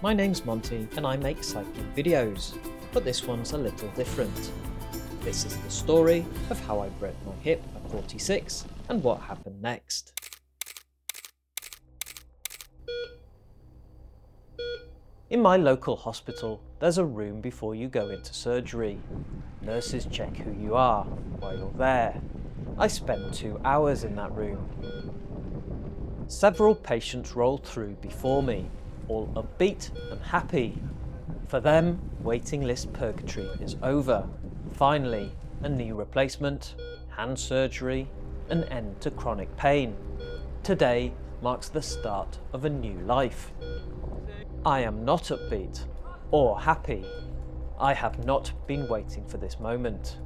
My name's Monty and I make cycling videos, but this one's a little different. This is the story of how I broke my hip at 46 and what happened next. In my local hospital, there's a room before you go into surgery. Nurses check who you are while you're there. I spent 2 hours in that room. Several patients rolled through before me, all upbeat and happy. For them, waiting list purgatory is over. Finally, a knee replacement, hand surgery, an end to chronic pain. Today marks the start of a new life. I am not upbeat or happy. I have not been waiting for this moment.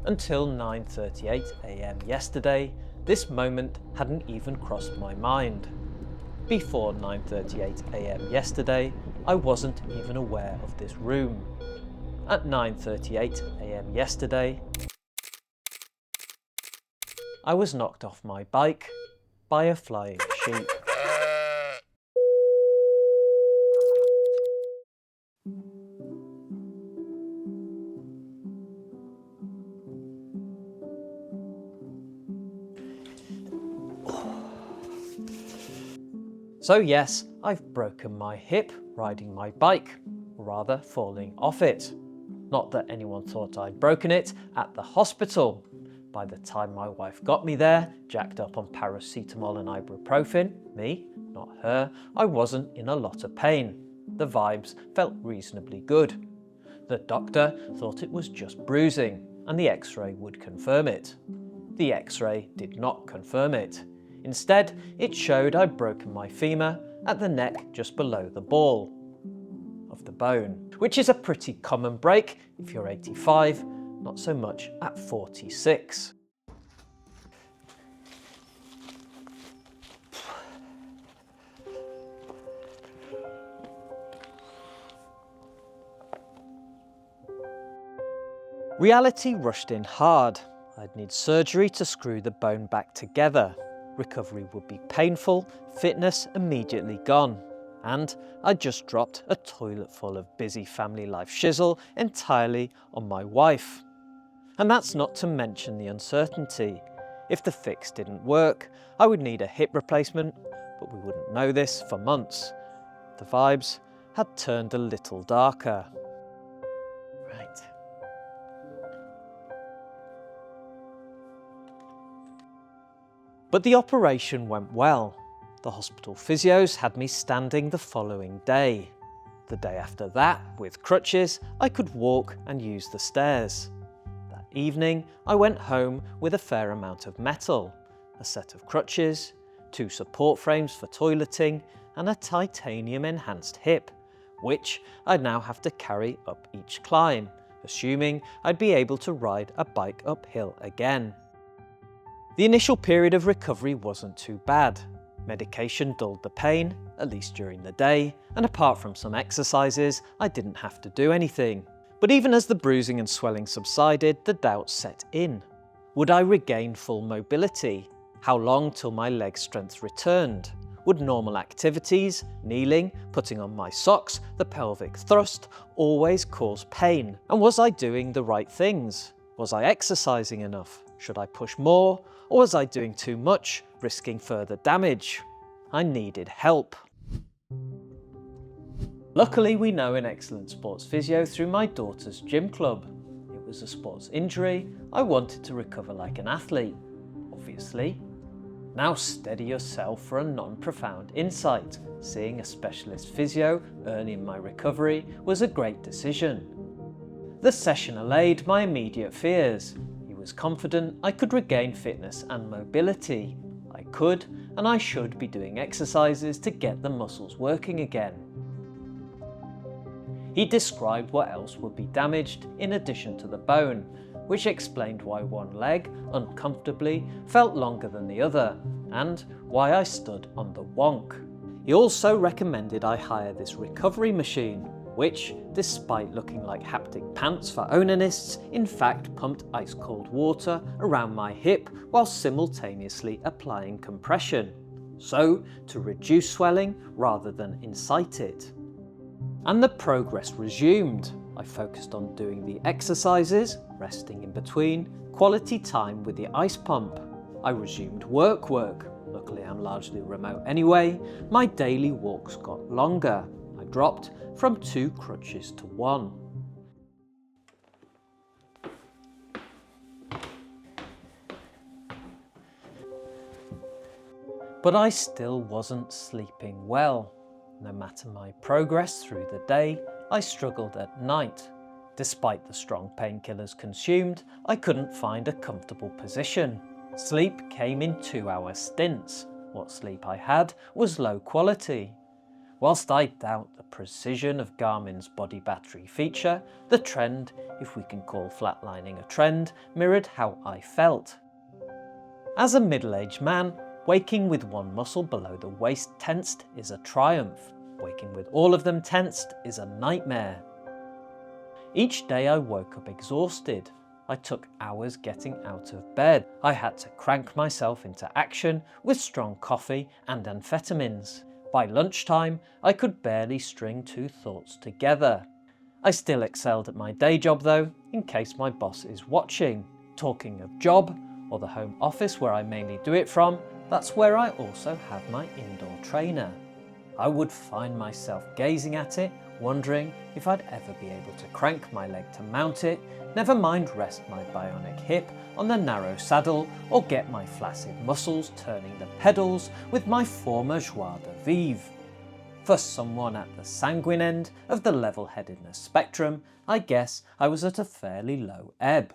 Until 9:38 AM yesterday, this moment hadn't even crossed my mind. Before 9:38 AM yesterday, I wasn't even aware of this room. At 9:38 AM yesterday, I was knocked off my bike by a flying sheep. So yes, I've broken my hip riding my bike, or rather falling off it. Not that anyone thought I'd broken it at the hospital. By the time my wife got me there, jacked up on paracetamol and ibuprofen, me, not her, I wasn't in a lot of pain. The vibes felt reasonably good. The doctor thought it was just bruising, and the X-ray would confirm it. The X-ray did not confirm it. Instead, it showed I'd broken my femur at the neck just below the ball of the bone, which is a pretty common break if you're 85, not so much at 46. Reality rushed in hard. I'd need surgery to screw the bone back together. Recovery would be painful, fitness immediately gone. And I'd just dropped a toilet full of busy family life shizzle entirely on my wife. And that's not to mention the uncertainty. If the fix didn't work, I would need a hip replacement, but we wouldn't know this for months. The vibes had turned a little darker. Right. But the operation went well. The hospital physios had me standing the following day. The day after that, with crutches, I could walk and use the stairs. That evening, I went home with a fair amount of metal, a set of crutches, 2 support frames for toileting, and a titanium enhanced hip, which I'd now have to carry up each climb, assuming I'd be able to ride a bike uphill again. The initial period of recovery wasn't too bad. Medication dulled the pain, at least during the day, and apart from some exercises, I didn't have to do anything. But even as the bruising and swelling subsided, the doubts set in. Would I regain full mobility? How long till my leg strength returned? Would normal activities, kneeling, putting on my socks, the pelvic thrust, always cause pain? And was I doing the right things? Was I exercising enough? Should I push more? Or was I doing too much, risking further damage? I needed help. Luckily, we know an excellent sports physio through my daughter's gym club. It was a sports injury. I wanted to recover like an athlete, obviously. Now steady yourself for a non-profound insight. Seeing a specialist physio early in my recovery was a great decision. The session allayed my immediate fears. He was confident I could regain fitness and mobility. I could and I should be doing exercises to get the muscles working again. He described what else would be damaged in addition to the bone, which explained why one leg, uncomfortably, felt longer than the other, and why I stood on the wonk. He also recommended I hire this recovery machine, which, despite looking like haptic pants for onanists, in fact pumped ice-cold water around my hip while simultaneously applying compression, so to reduce swelling rather than incite it. And the progress resumed. I focused on doing the exercises, resting in between, quality time with the ice pump. I resumed work. Luckily I'm largely remote anyway. My daily walks got longer. I dropped from 2 crutches to 1. But I still wasn't sleeping well. No matter my progress through the day, I struggled at night. Despite the strong painkillers consumed, I couldn't find a comfortable position. Sleep came in 2-hour stints. What sleep I had was low quality. Whilst I doubt the precision of Garmin's body battery feature, the trend, if we can call flatlining a trend, mirrored how I felt. As a middle-aged man, waking with one muscle below the waist tensed is a triumph. Waking with all of them tensed is a nightmare. Each day I woke up exhausted. I took hours getting out of bed. I had to crank myself into action with strong coffee and amphetamines. By lunchtime, I could barely string 2 thoughts together. I still excelled at my day job though, in case my boss is watching. Talking of job, or the home office where I mainly do it from, that's where I also have my indoor trainer. I would find myself gazing at it, wondering if I'd ever be able to crank my leg to mount it, never mind rest my bionic hip on the narrow saddle or get my flaccid muscles turning the pedals with my former joie de vivre. For someone at the sanguine end of the level-headedness spectrum, I guess I was at a fairly low ebb.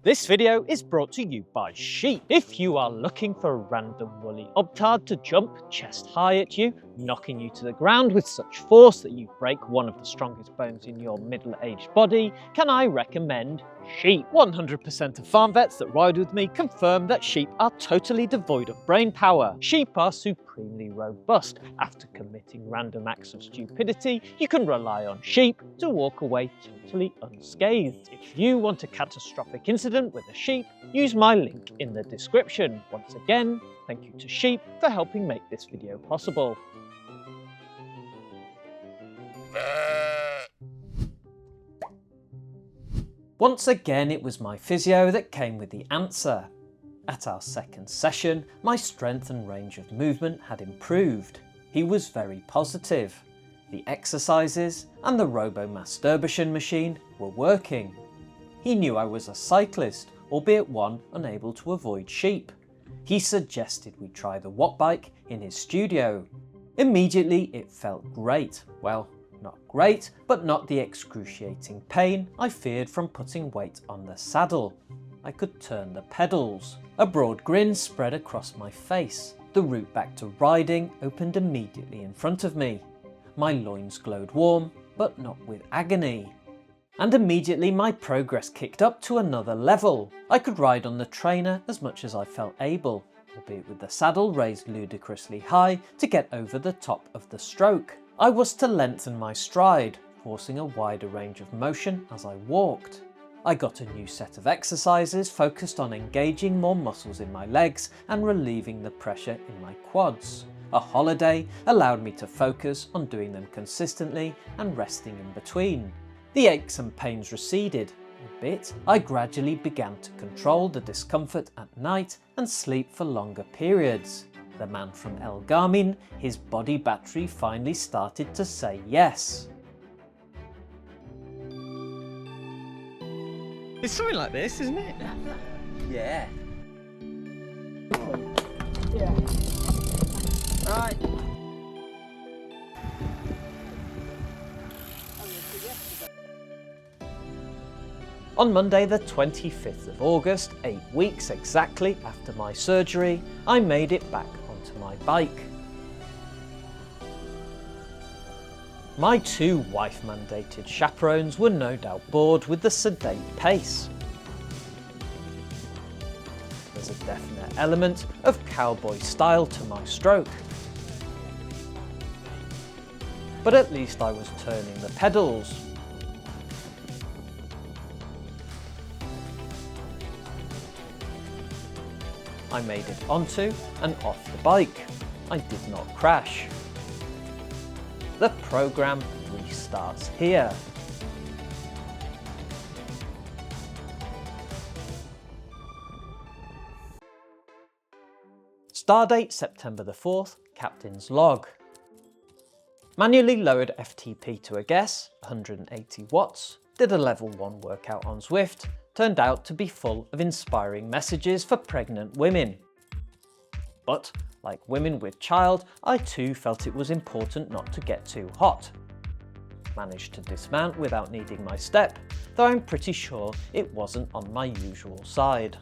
This video is brought to you by Sheep. If you are looking for a random woolly obtard to jump chest high at you, knocking you to the ground with such force that you break one of the strongest bones in your middle-aged body, can I recommend Sheep? 100% of farm vets that ride with me confirm that sheep are totally devoid of brain power. Sheep are supremely robust. After committing random acts of stupidity, you can rely on Sheep to walk away totally unscathed. If you want a catastrophic incident with a sheep, use my link in the description. Once again, thank you to Sheep for helping make this video possible. Once again, it was my physio that came with the answer. At our second session, my strength and range of movement had improved. He was very positive. The exercises and the robo-masturbation machine were working. He knew I was a cyclist, albeit one unable to avoid sheep. He suggested we try the Wattbike in his studio. Immediately it felt great. Well, not great, but not the excruciating pain I feared from putting weight on the saddle. I could turn the pedals. A broad grin spread across my face. The route back to riding opened immediately in front of me. My loins glowed warm, but not with agony. And immediately my progress kicked up to another level. I could ride on the trainer as much as I felt able, albeit with the saddle raised ludicrously high to get over the top of the stroke. I was to lengthen my stride, forcing a wider range of motion as I walked. I got a new set of exercises focused on engaging more muscles in my legs and relieving the pressure in my quads. A holiday allowed me to focus on doing them consistently and resting in between. The aches and pains receded a bit. I gradually began to control the discomfort at night and sleep for longer periods. The man from El Garmin, his body battery finally started to say yes. It's something like this, isn't it? Yeah. Yeah. Right. On Monday the 25th of August, 8 weeks exactly after my surgery, I made it back onto my bike. My 2 wife-mandated chaperones were no doubt bored with the sedate pace. There's a definite element of cowboy style to my stroke. But at least I was turning the pedals. I made it onto and off the bike. I did not crash. The programme restarts here. Stardate September the 4th, Captain's Log. Manually lowered FTP to a guess, 180 watts, did a level 1 workout on Zwift, turned out to be full of inspiring messages for pregnant women. But, like women with child, I too felt it was important not to get too hot. Managed to dismount without needing my step, though I'm pretty sure it wasn't on my usual side.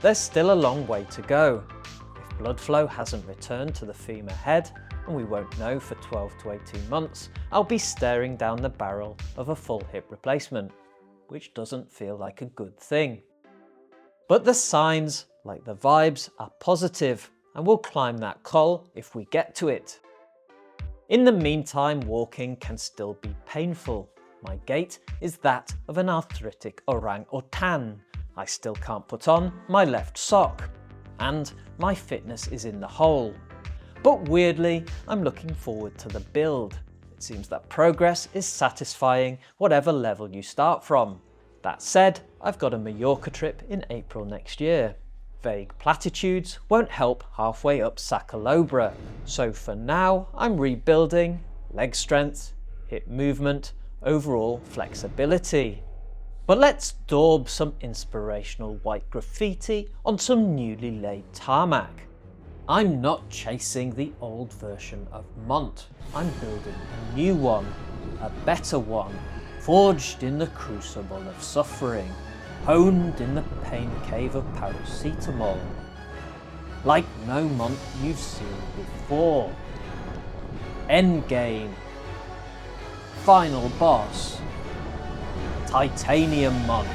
There's still a long way to go. If blood flow hasn't returned to the femur head, and we won't know for 12 to 18 months, I'll be staring down the barrel of a full hip replacement, which doesn't feel like a good thing. But the signs, like the vibes, are positive, and we'll climb that col if we get to it. In the meantime, walking can still be painful. My gait is that of an arthritic orang-utan. I still can't put on my left sock, and my fitness is in the hole. But weirdly, I'm looking forward to the build. It seems that progress is satisfying whatever level you start from. That said, I've got a Mallorca trip in April next year. Vague platitudes won't help halfway up Sacalobra, so for now I'm rebuilding leg strength, hip movement, overall flexibility. But let's daub some inspirational white graffiti on some newly laid tarmac. I'm not chasing the old version of Mont. I'm building a new one, a better one, forged in the crucible of suffering, honed in the pain cave of paracetamol. Like no Mont you've seen before. Endgame. Final boss. Titanium Mont.